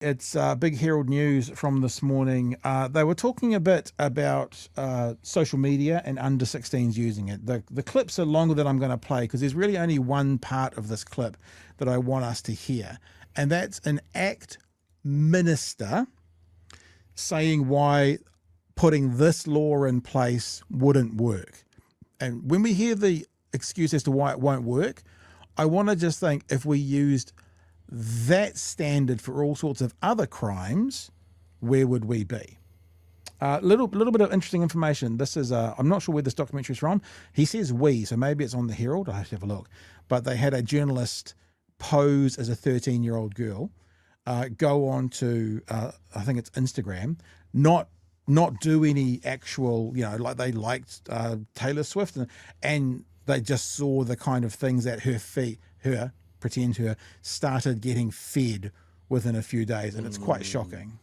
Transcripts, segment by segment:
It's big Herald News from this morning. They were talking a bit about social media and under 16s using it. The clips are longer than I'm going to play because there's really only one part of this clip that I want us to hear. And that's an ACT minister saying why putting this law in place wouldn't work. And when we hear the excuse as to why it won't work, I want to just think if we used that standard for all sorts of other crimes, where would we be? Little bit of interesting information. This is, I'm not sure where this documentary is from. He says we, so maybe it's on the Herald. I have to have a look. But they had a journalist pose as a 13-year-old girl, go on to, I think it's Instagram, not do any actual, like they liked Taylor Swift, and they just saw the kind of things that her started getting fed within a few days, and it's quite shocking.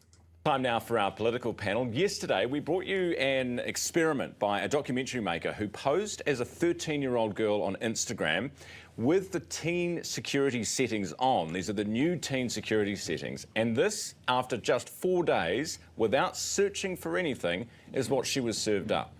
Time now for our political panel. Yesterday, we brought you an experiment by a documentary maker who posed as a 13-year-old girl on Instagram with the teen security settings on. These are the new teen security settings. And this, after just 4 days, without searching for anything, is what she was served up.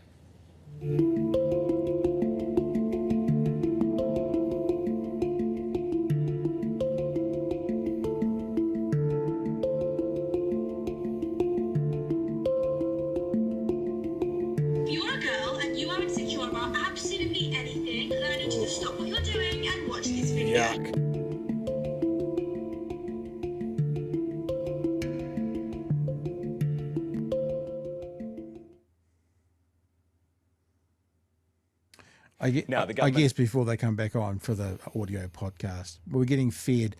I guess before they come back on for the audio podcast, we're getting fed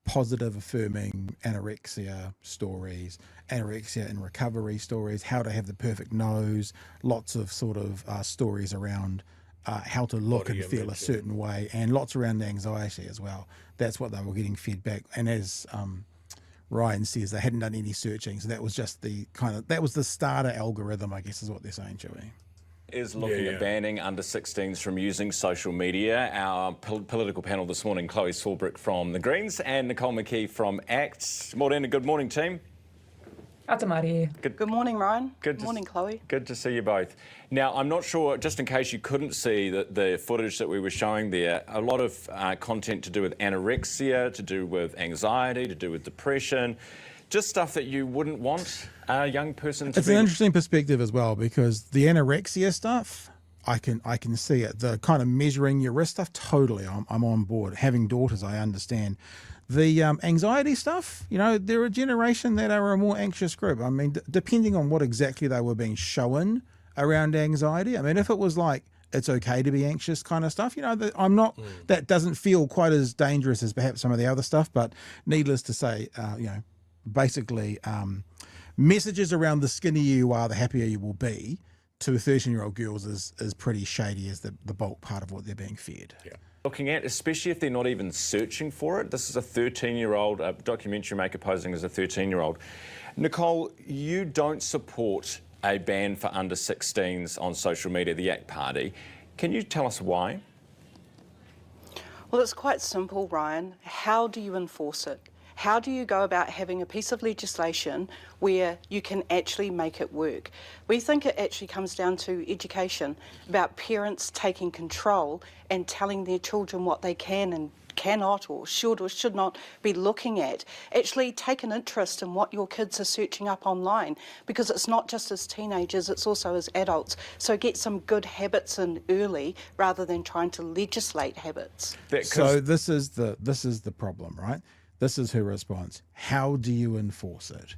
positive, affirming anorexia stories, anorexia in recovery stories, how to have the perfect nose, lots of sort of stories around how to look and feel a certain way, and lots around anxiety as well. That's what they were getting fed back. And as Ryan says, they hadn't done any searching, so that was just that was the starter algorithm, I guess, is what they're saying, Chewie. Is looking at banning under 16s from using social media. Our political panel this morning, Chloe Swarbrick from the Greens and Nicole McKee from ACT. Morning, good morning, team. Good morning, Ryan. Good morning, Chloe. Good to see you both. Now, I'm not sure, just in case you couldn't see the footage that we were showing there, a lot of content to do with anorexia, to do with anxiety, to do with depression, just stuff that you wouldn't want a young person to It's an interesting perspective as well, because the anorexia stuff, I can see it. The kind of measuring your wrist stuff, totally, I'm on board. Having daughters, I understand. The anxiety stuff, they're a generation that are a more anxious group. I mean, depending on what exactly they were being shown around anxiety. I mean, if it was like, it's okay to be anxious kind of stuff, that doesn't feel quite as dangerous as perhaps some of the other stuff, but needless to say, basically messages around the skinnier you are, the happier you will be, to 13-year-old girls is pretty shady as the bulk part of what they're being fed. Yeah. Looking at, especially if they're not even searching for it. This is a 13-year-old, a documentary maker posing as a 13-year-old. Nicole, you don't support a ban for under 16s on social media, the ACT Party. Can you tell us why? Well, it's quite simple, Ryan. How do you enforce it? How do you go about having a piece of legislation where you can actually make it work? We think it actually comes down to education, about parents taking control and telling their children what they can and cannot or should not be looking at. Actually take an interest in what your kids are searching up online, because it's not just as teenagers, it's also as adults. So get some good habits in early rather than trying to legislate habits. So this is the problem, right? This is her response. How do you enforce it?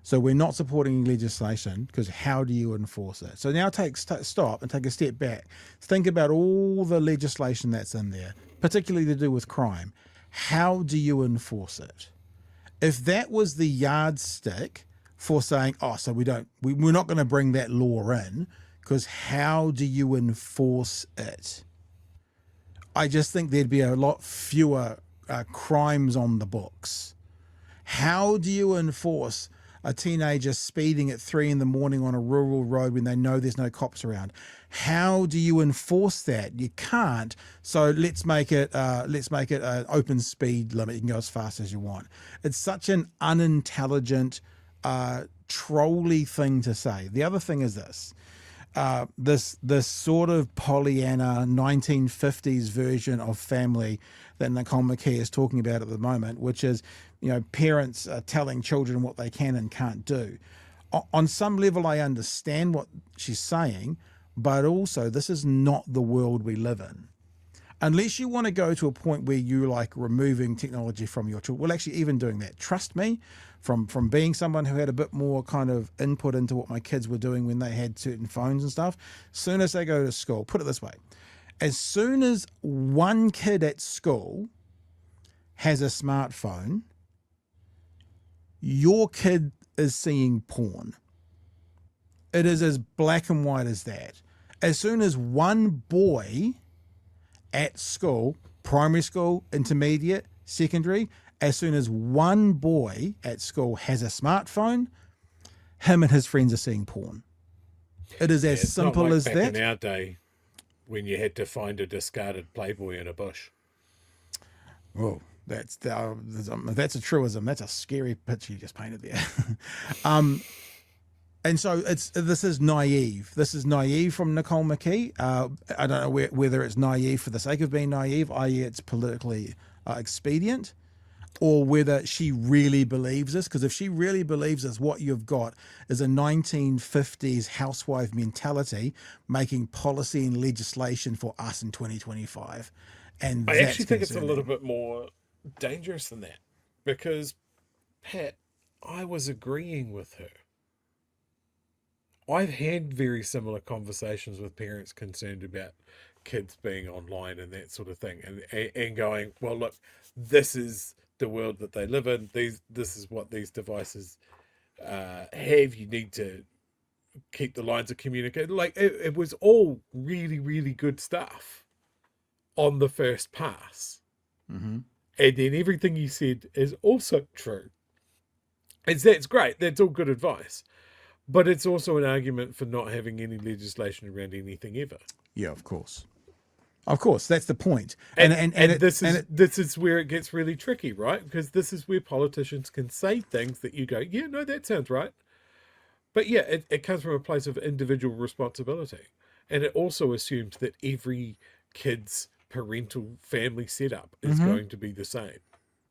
So we're not supporting legislation because how do you enforce it? So now stop and take a step back. Think about all the legislation that's in there, particularly to do with crime. How do you enforce it? If that was the yardstick for saying, so we're not going to bring that law in because how do you enforce it? I just think there'd be a lot fewer crimes on the books. How do you enforce a teenager speeding at 3 a.m. on a rural road when they know there's no cops around. How do you enforce that? You can't. So let's make it an open speed limit. You can go as fast as you want. It's such an unintelligent, trolly thing to say. The other thing is this. This sort of Pollyanna 1950s version of family that Nicole McKee is talking about at the moment, which is, parents telling children what they can and can't do. On some level, I understand what she's saying, but also this is not the world we live in. Unless you want to go to a point where you're like removing technology from your children, well, actually even doing that, trust me, from being someone who had a bit more kind of input into what my kids were doing when they had certain phones and stuff, as soon as they go to school, put it this way, as soon as one kid at school has a smartphone, your kid is seeing porn. It is as black and white as that. As soon as one boy at school, primary school, intermediate, secondary, as soon as one boy at school has a smartphone, him and his friends are seeing porn. It is as simple as that. In our day, when you had to find a discarded Playboy in a bush. Oh, that's a truism. That's a scary picture you just painted there. And so this is naive. This is naive from Nicole McKee. I don't know whether it's naive for the sake of being naive, i.e. it's politically expedient, or whether she really believes this. Because if she really believes this, what you've got is a 1950s housewife mentality making policy and legislation for us in 2025. And I actually think it's a little bit more dangerous than that, because, Pat, I was agreeing with her. I've had very similar conversations with parents concerned about kids being online and that sort of thing, and going, well, look, this is the world that they live in. This is what these devices have. You need to keep the lines of communication. Like, it was all really, really good stuff on the first pass. Mm-hmm. And then everything you said is also true. And that's great. That's all good advice. But it's also an argument for not having any legislation around anything ever. Yeah, of course. Of course, that's the point. And this is where it gets really tricky, right? Because this is where politicians can say things that you go, yeah, no, that sounds right. But yeah, it comes from a place of individual responsibility. And it also assumes that every kid's parental family setup is going to be the same.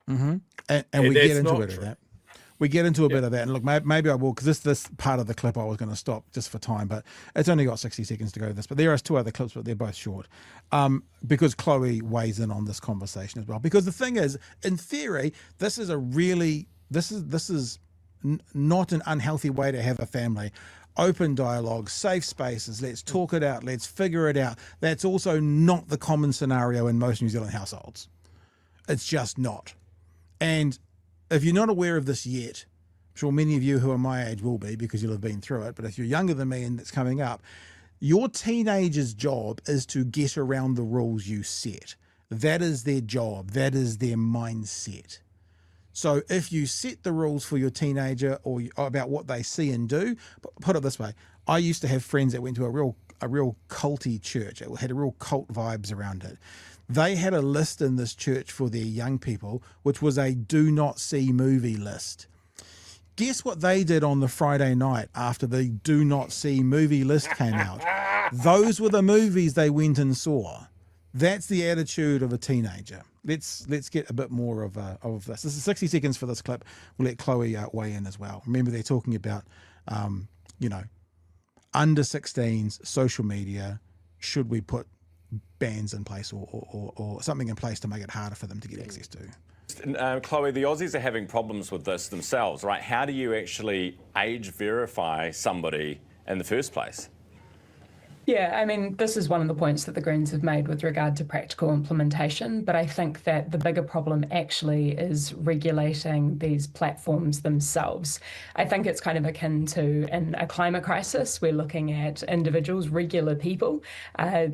Mm-hmm. And we get into a bit of that. We get into a bit of that. And look, maybe I will, because this part of the clip I was going to stop just for time, but it's only got 60 seconds to go to this. But there are 2 other clips, but they're both short, because Chloe weighs in on this conversation as well. Because the thing is, in theory, this is not an unhealthy way to have a family. Open dialogue, safe spaces, let's talk it out, let's figure it out. That's also not the common scenario in most New Zealand households. It's just not. And if you're not aware of this yet, I'm sure many of you who are my age will be, because you'll have been through it, but if you're younger than me and it's coming up, your teenager's job is to get around the rules you set. That is their job. That is their mindset. So if you set the rules for your teenager or about what they see and do, put it this way, I used to have friends that went to a real culty church. It had a real cult vibes around it. They had a list in this church for their young people, which was a do not see movie list. Guess what they did on the Friday night after the do not see movie list came out? Those were the movies they went and saw. That's the attitude of a teenager. Let's get a bit more of this. This is 60 seconds for this clip. We'll let Chloe weigh in as well. Remember, they're talking about, under 16s, social media. Should we put bans in place or something in place to make it harder for them to get access to? Chloe, the Aussies are having problems with this themselves, right? How do you actually age verify somebody in the first place? Yeah, I mean, this is one of the points that the Greens have made with regard to practical implementation, but I think that the bigger problem actually is regulating these platforms themselves. I think it's kind of akin to in a climate crisis, we're looking at individuals, regular people,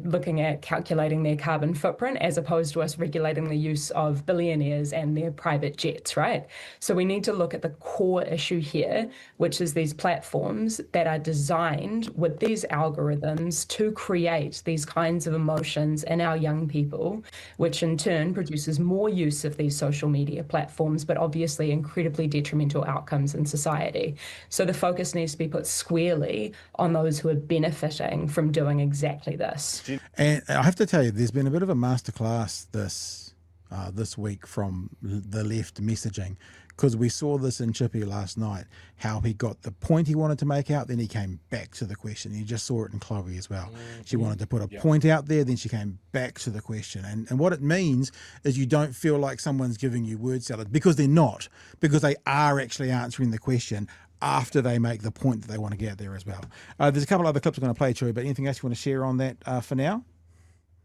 looking at calculating their carbon footprint as opposed to us regulating the use of billionaires and their private jets, right? So we need to look at the core issue here, which is these platforms that are designed with these algorithms to create these kinds of emotions in our young people, which in turn produces more use of these social media platforms, but obviously incredibly detrimental outcomes in society. So the focus needs to be put squarely on those who are benefiting from doing exactly this. And I have to tell you, there's been a bit of a masterclass this week from the left messaging, because we saw this in Chippy last night, how he got the point he wanted to make out, then he came back to the question. You just saw it in Chloe as well. She wanted to put a point out there, then she came back to the question. And what it means is you don't feel like someone's giving you word salad, because they're not, because they are actually answering the question after they make the point that they want to get there as well. There's a couple other clips I'm going to play, Chewie, but anything else you want to share on that for now?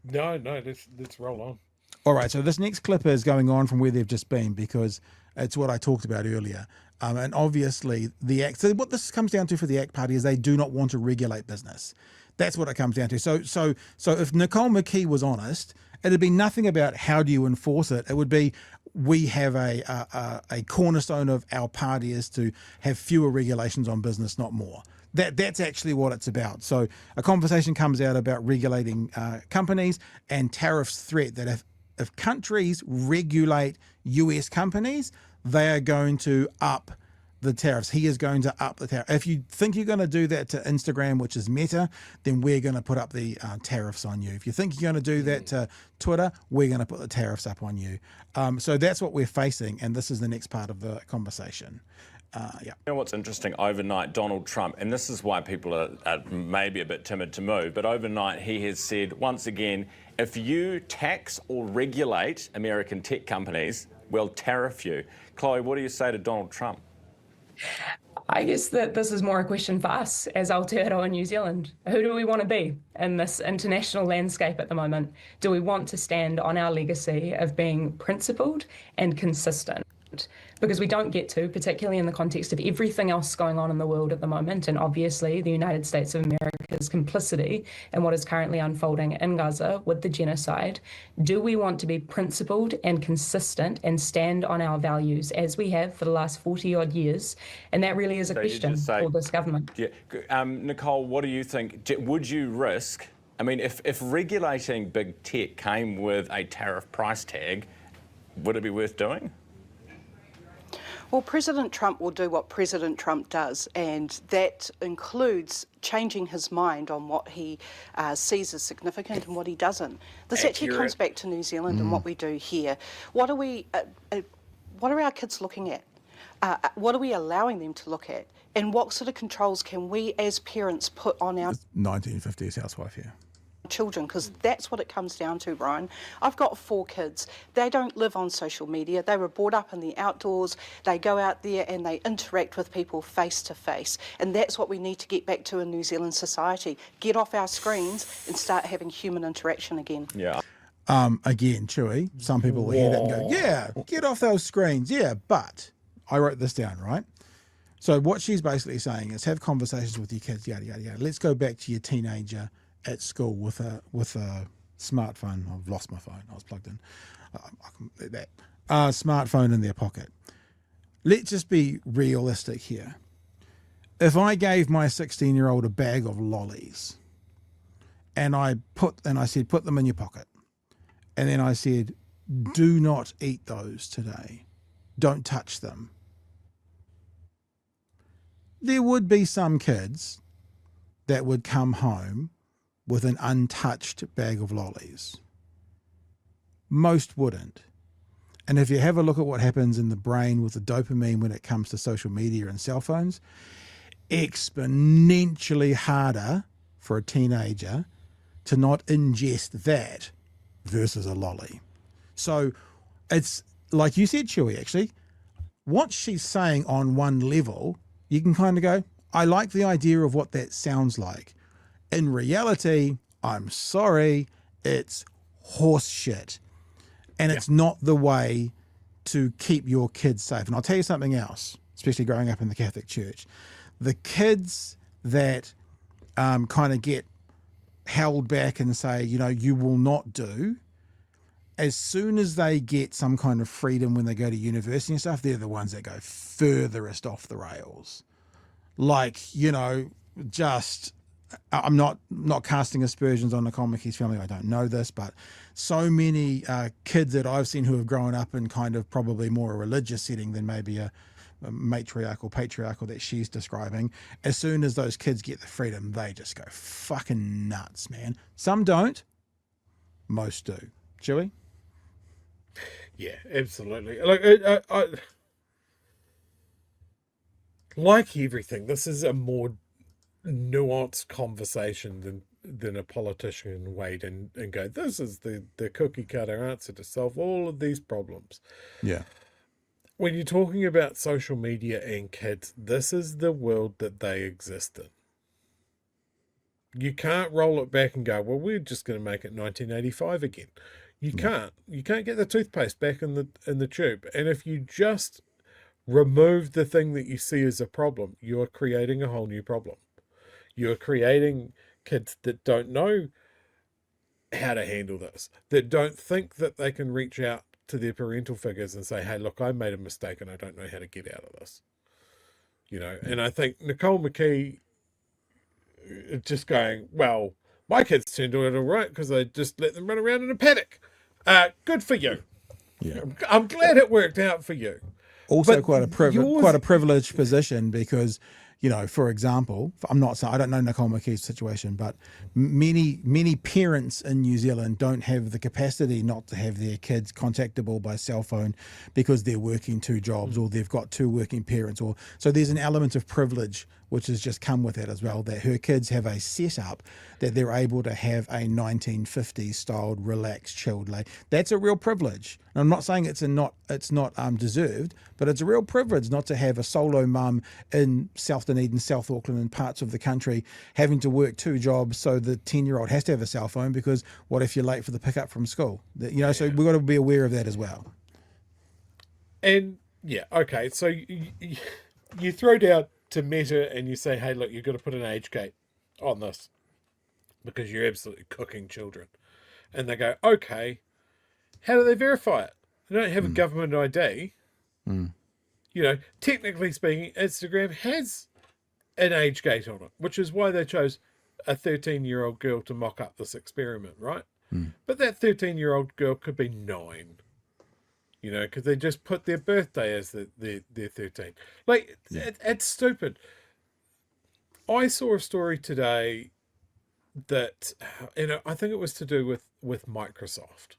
No, let's roll on. All right, so this next clip is going on from where they've just been, because it's what I talked about earlier. And obviously the ACT, so what this comes down to for the ACT Party is they do not want to regulate business. That's what it comes down to. So if Nicole McKee was honest, it'd be nothing about how do you enforce it. It would be, we have a cornerstone of our party is to have fewer regulations on business, not more. That's actually what it's about. So a conversation comes out about regulating companies, and tariffs threat that if countries regulate US companies, they are going to up the tariffs. He is going to up the tariff. If you think you're going to do that to Instagram, which is Meta, then we're going to put up the tariffs on you. If you think you're going to do that to Twitter, we're going to put the tariffs up on you. So that's what we're facing, and this is the next part of the conversation. You know what's interesting? Overnight, Donald Trump, and this is why people are maybe a bit timid to move, but overnight he has said, once again, if you tax or regulate American tech companies, we'll tariff you. Chloe, what do you say to Donald Trump? I guess that this is more a question for us as Aotearoa New Zealand. Who do we want to be in this international landscape at the moment? Do we want to stand on our legacy of being principled and consistent? Because we don't get to, particularly in the context of everything else going on in the world at the moment, and obviously the United States of America's complicity in what is currently unfolding in Gaza with the genocide. Do we want to be principled and consistent and stand on our values as we have for the last 40-odd years? And that really is a question for this government. Yeah. Nicole, what do you think? Would you risk, I mean, if regulating big tech came with a tariff price tag, would it be worth doing? Well, President Trump will do what President Trump does, and that includes changing his mind on what he sees as significant and what he doesn't. This actually comes back to New Zealand and what we do here. What are our kids looking at? What are we allowing them to look at? And what sort of controls can we as parents put on our 1950s housewife here? Children, because that's what it comes down to, Brian. I've got 4 kids. They don't live on social media. They were brought up in the outdoors. They go out there and they interact with people face to face. And that's what we need to get back to in New Zealand society. Get off our screens and start having human interaction again. Yeah. Again, Chewie, some people will hear that and go, yeah, get off those screens. Yeah, but I wrote this down, right? So what she's basically saying is have conversations with your kids, yada, yada, yada. Let's go back to your teenager at school with a smartphone. I've lost my phone. I was plugged in. That smartphone in their pocket. Let's just be realistic here. If I gave my 16-year-old a bag of lollies, and I said, put them in your pocket, and then I said, do not eat those today. Don't touch them. There would be some kids that would come home with an untouched bag of lollies. Most wouldn't. And if you have a look at what happens in the brain with the dopamine when it comes to social media and cell phones, exponentially harder for a teenager to not ingest that versus a lolly. So it's like you said, Chewie, actually, what she's saying on one level, you can kind of go, I like the idea of what that sounds like. In reality, I'm sorry, it's horse shit. And it's not the way to keep your kids safe. And I'll tell you something else, especially growing up in the Catholic Church. The kids that kind of get held back and say, you know, you will not do, as soon as they get some kind of freedom when they go to university and stuff, they're the ones that go furthest off the rails. Like, you know, just, I'm not casting aspersions on Nicole McKee's family. I don't know this, but so many kids that I've seen who have grown up in kind of probably more a religious setting than maybe a matriarchal, patriarchal that she's describing, as soon as those kids get the freedom, they just go fucking nuts, man. Some don't, most do. Chewie? Yeah, absolutely. Like everything, this is a more nuanced conversation than a politician wait and go, this is the cookie cutter answer to solve all of these problems. Yeah. When you're talking about social media and kids, this is the world that they exist in. You can't roll it back and go, well, we're just going to make it 1985 again. You can't. You can't get the toothpaste back in the tube. And if you just remove the thing that you see as a problem, you are creating a whole new problem. You are creating kids that don't know how to handle this, that don't think that they can reach out to their parental figures and say, hey, look, I made a mistake and I don't know how to get out of this. You know, and I think Nicole McKee just going, well, my kids turned out all right because I just let them run around in a paddock. Good for you. Yeah. I'm glad it worked out for you. Also, But quite a privileged position because, you know, for example, I'm not saying I don't know Nicole McKee's situation, but many parents in New Zealand don't have the capacity not to have their kids contactable by cell phone because they're working two jobs or they've got two working parents, or so there's an element of privilege which has just come with that as well, that her kids have a setup that they're able to have a 1950s styled, relaxed, chilled life. That's a real privilege. And I'm not saying it's not deserved, but it's a real privilege not to have a solo mum in South Dunedin, South Auckland, and parts of the country having to work two jobs, so the 10-year-old has to have a cell phone because what if you're late for the pickup from school? You know, so we've got to be aware of that as well. And yeah, okay, so you throw down to Meta and you say, hey, look, you've got to put an age gate on this because you're absolutely cooking children. And they go, okay, how do they verify it? They don't have a government ID. You know, technically speaking, Instagram has an age gate on it, which is why they chose a 13-year-old girl to mock up this experiment, right? But that 13-year-old girl could be 9. You know, because they just put their birthday as they're 13. Like, it's stupid. I saw a story today that, you know, I think it was to do with Microsoft.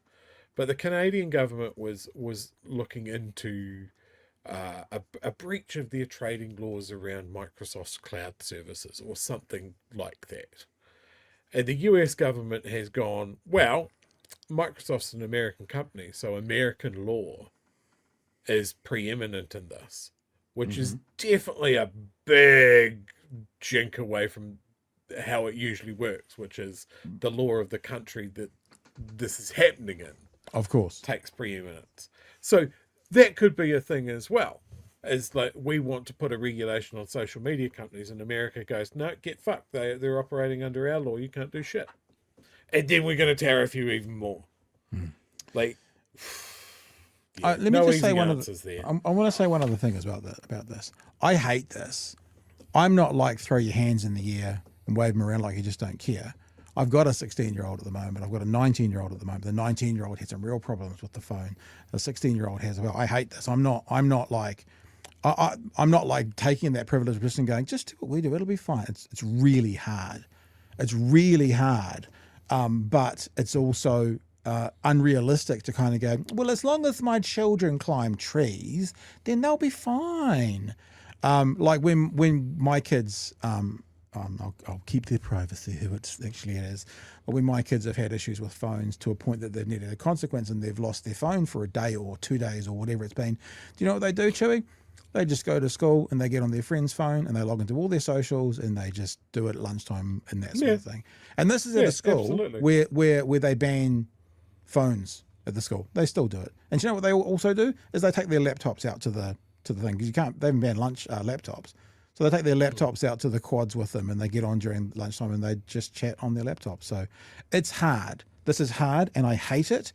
But the Canadian government was looking into a breach of their trading laws around Microsoft's cloud services or something like that. And the US government has gone, well, Microsoft's an American company, so American law is preeminent in this, which is definitely a big jink away from how it usually works, which is the law of the country that this is happening in. Of course. Takes preeminence. So that could be a thing as well. Is like, we want to put a regulation on social media companies, and America goes, no, get fucked. They're operating under our law. You can't do shit. And then we're going to tariff you even more. Like, yeah, Let me just say one other thing. I want to say one other thing about this. I hate this. I'm not like throw your hands in the air and wave them around like you just don't care. I've got a 16-year-old at the moment. I've got a 19-year-old at the moment. The 19-year-old had some real problems with the phone. The 16-year-old has as well. I hate this. I'm not like taking that privilege just and going, just do what we do. It'll be fine. It's really hard. It's really hard. But it's also unrealistic to kind of go, well, as long as my children climb trees, then they'll be fine. Like when my kids, I'll keep their privacy, who it actually is, but when my kids have had issues with phones to a point that they've needed a consequence and they've lost their phone for a day or 2 days or whatever it's been, do you know what they do, Chewie? They just go to school and they get on their friend's phone and they log into all their socials and they just do it at lunchtime and that sort of thing. And this is at a school where they ban phones at the school. They still do it. And you know what they also do is they take their laptops out to the thing, because they haven't banned laptops. So they take their laptops out to the quads with them and they get on during lunchtime and they just chat on their laptop. So it's hard. This is hard and I hate it.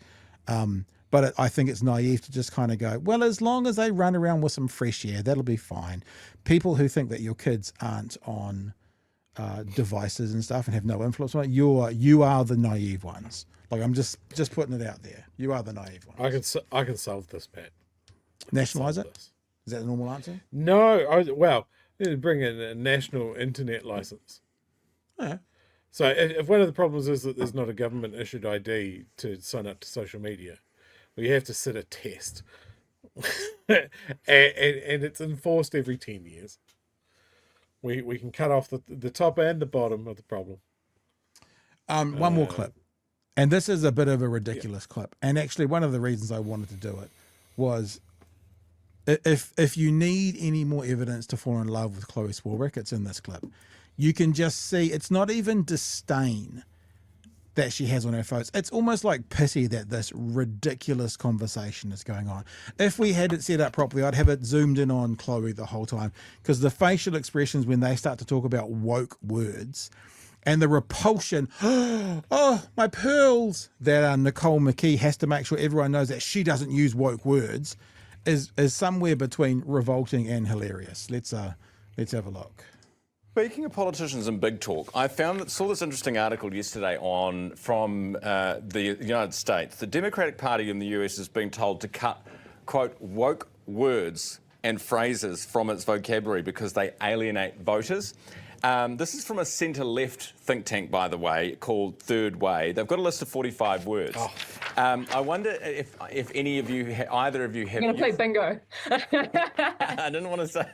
But I think it's naive to just kind of go, well, as long as they run around with some fresh air, that'll be fine. People who think that your kids aren't on devices and stuff and have no influence on it, you are the naive ones. Like, I'm just putting it out there. You are the naive ones. I can solve this, Pat. Nationalise it? Is that the normal answer? No, bring in a national internet license. Yeah. So if one of the problems is that there's not a government issued ID to sign up to social media, well, you have to sit a test, and it's enforced every 10 years. We can cut off the top and the bottom of the problem. One more clip, and this is a bit of a ridiculous clip. And actually, one of the reasons I wanted to do it was, if you need any more evidence to fall in love with Chloe Swarbrick, it's in this clip. You can just see it's not even disdain that she has on her photos. It's almost like pity that this ridiculous conversation is going on. If we had it set up properly, I'd have it zoomed in on Chloe the whole time, because the facial expressions when they start to talk about woke words and the repulsion, oh, my pearls, that Nicole McKee has to make sure everyone knows that she doesn't use woke words, is somewhere between revolting and hilarious. Let's have a look. Speaking of politicians and big talk, I saw this interesting article yesterday from the United States. The Democratic Party in the US is being told to cut, quote, woke words and phrases from its vocabulary because they alienate voters. This is from a centre-left think tank, by the way, called Third Way. They've got a list of 45 words. Oh. I wonder if any of you, either of you have... I'm going to play bingo. I didn't want to say...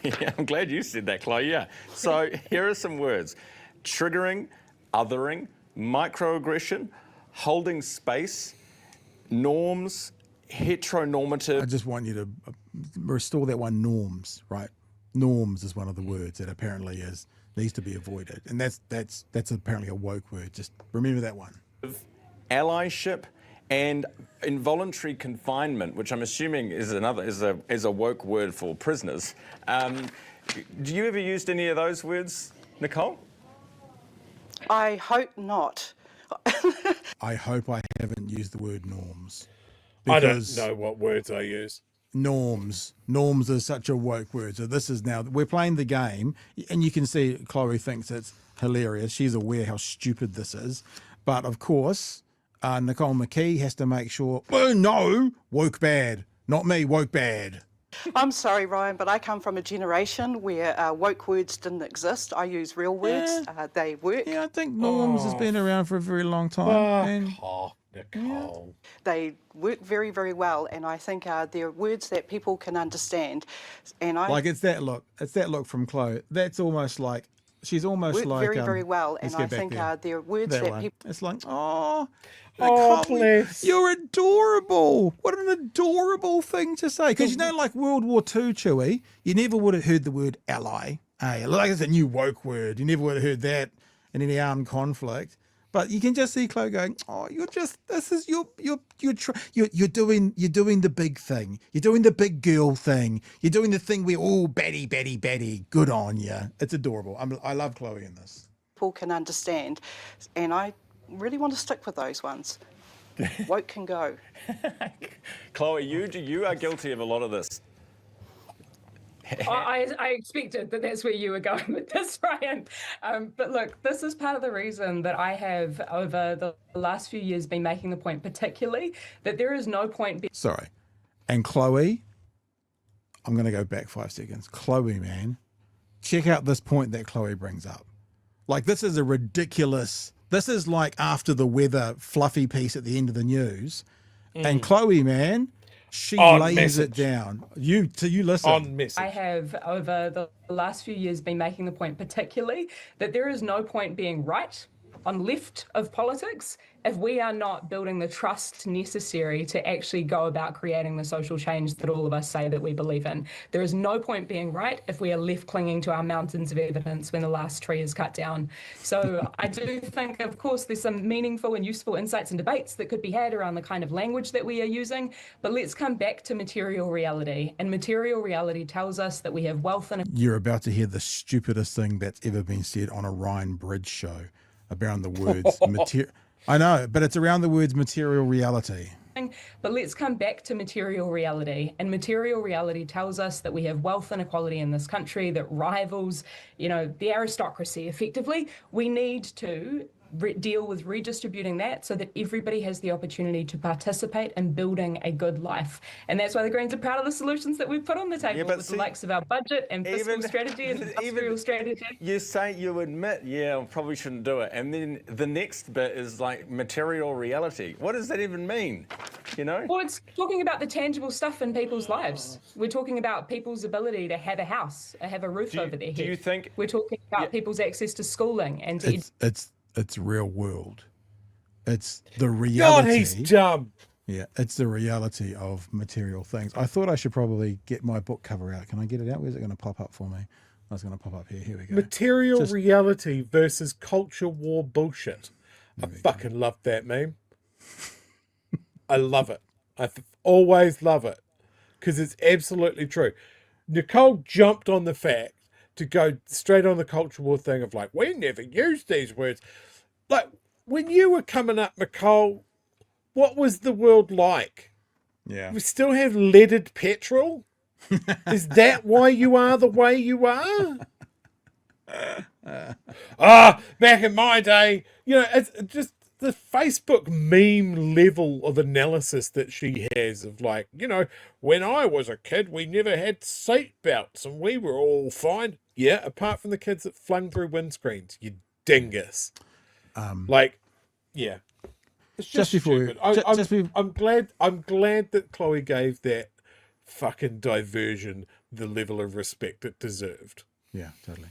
Yeah, I'm glad you said that, Chloe, yeah. So here are some words. Triggering, othering, microaggression, holding space, norms, heteronormative... I just want you to restore that one, norms, right? Norms is one of the words that apparently needs to be avoided, and that's apparently a woke word. Just remember that one. Allyship and involuntary confinement, which I'm assuming is a woke word for prisoners. Do you ever used any of those words, Nicole? I hope not. I hope I haven't used the word norms. I don't know what words I use. Norms is such a woke word. So this is now, we're playing the game, and you can see Chloe thinks it's hilarious. She's aware how stupid this is, but of course Nicole McKee has to make sure, oh no, woke bad, not me, woke bad. I'm sorry, Ryan, but I come from a generation where woke words didn't exist. I use real words. They work. Yeah, I think norms has been around for a very long time. Nicole. Yeah. They work very, very well, and I think they're words that people can understand. And it's that look from Chloe. That's almost like she's almost like very, very well, and I think they're words that people. It's like, oh, bless. You're adorable. What an adorable thing to say. Because like World War II, Chewie, you never would have heard the word ally. Like it's a new woke word. You never would have heard that in any armed conflict. But you can just see Chloe going, oh, you're doing the big thing. You're doing the big girl thing. You're doing the thing where, oh, Betty, good on you. It's adorable. I love Chloe in this. People can understand, and I really want to stick with those ones. Woke can go. Chloe, you are guilty of a lot of this. I expected that's where you were going with this, Ryan. But look, this is part of the reason that I have, over the last few years, been making the point, particularly, that there is no point... Sorry. And Chloe, I'm going to go back 5 seconds. Chloe, man, check out this point that Chloe brings up. Like, this is a ridiculous... This is like after the weather fluffy piece at the end of the news. And Chloe, man... She lays it down. You listen. On message. I have, over the last few years, been making the point, particularly, that there is no point being right left of politics if we are not building the trust necessary to actually go about creating the social change that all of us say that we believe in. There is no point being right if we are left clinging to our mountains of evidence when the last tree is cut down. So I do think, of course, there's some meaningful and useful insights and debates that could be had around the kind of language that we are using, but let's come back to material reality. And material reality tells us that we have wealth and... You're about to hear the stupidest thing that's ever been said on a Ryan Bridge show around the words I know, but it's around the words material reality. But let's come back to material reality. And material reality tells us that we have wealth inequality in this country that rivals, the aristocracy effectively. We need to deal with redistributing that so that everybody has the opportunity to participate in building a good life. And that's why the Greens are proud of the solutions that we've put on the table with the likes of our budget and fiscal strategy and industrial strategy. You say, you admit, I probably shouldn't do it. And then the next bit is like material reality. What does that even mean? Well, it's talking about the tangible stuff in people's lives. We're talking about people's ability to have a house, have a roof over their head. Do you think... We're talking about people's access to schooling and to... It's real world. It's the reality. God, he's dumb. Yeah, it's the reality of material things. I thought I should probably get my book cover out. Can I get it out? Where's it going to pop up for me? I was going to pop up here. Here we go. Material reality versus culture war bullshit. I fucking love that meme. I love it. I always love it because it's absolutely true. Nicole jumped on the fact to go straight on the culture war thing of like, we never used these words. Like, when you were coming up, Nicole, what was the world like? Yeah. We still have leaded petrol? Is that why you are the way you are? Back in my day, it's just the Facebook meme level of analysis that she has of like, when I was a kid, we never had seat belts and we were all fine. Yeah, apart from the kids that flung through windscreens, you dingus. It's just stupid. I'm glad that Chloe gave that fucking diversion the level of respect it deserved. Yeah, totally.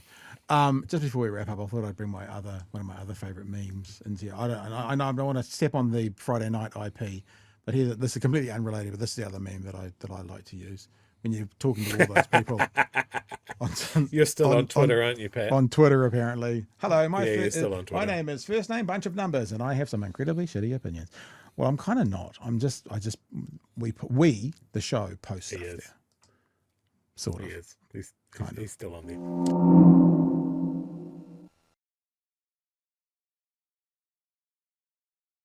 Just before we wrap up, I thought I'd bring one of my other favorite memes into here. I don't want to step on the Friday night IP, but this is completely unrelated. But this is the other meme that I like to use when you're talking to all those people. You're still on Twitter, aren't you, Pat? On Twitter, apparently. Hello, you're still on Twitter. My name is first name bunch of numbers, and I have some incredibly shitty opinions. Well, I'm kind of not. We the show post stuff there. Sort of. He is. He's still on there.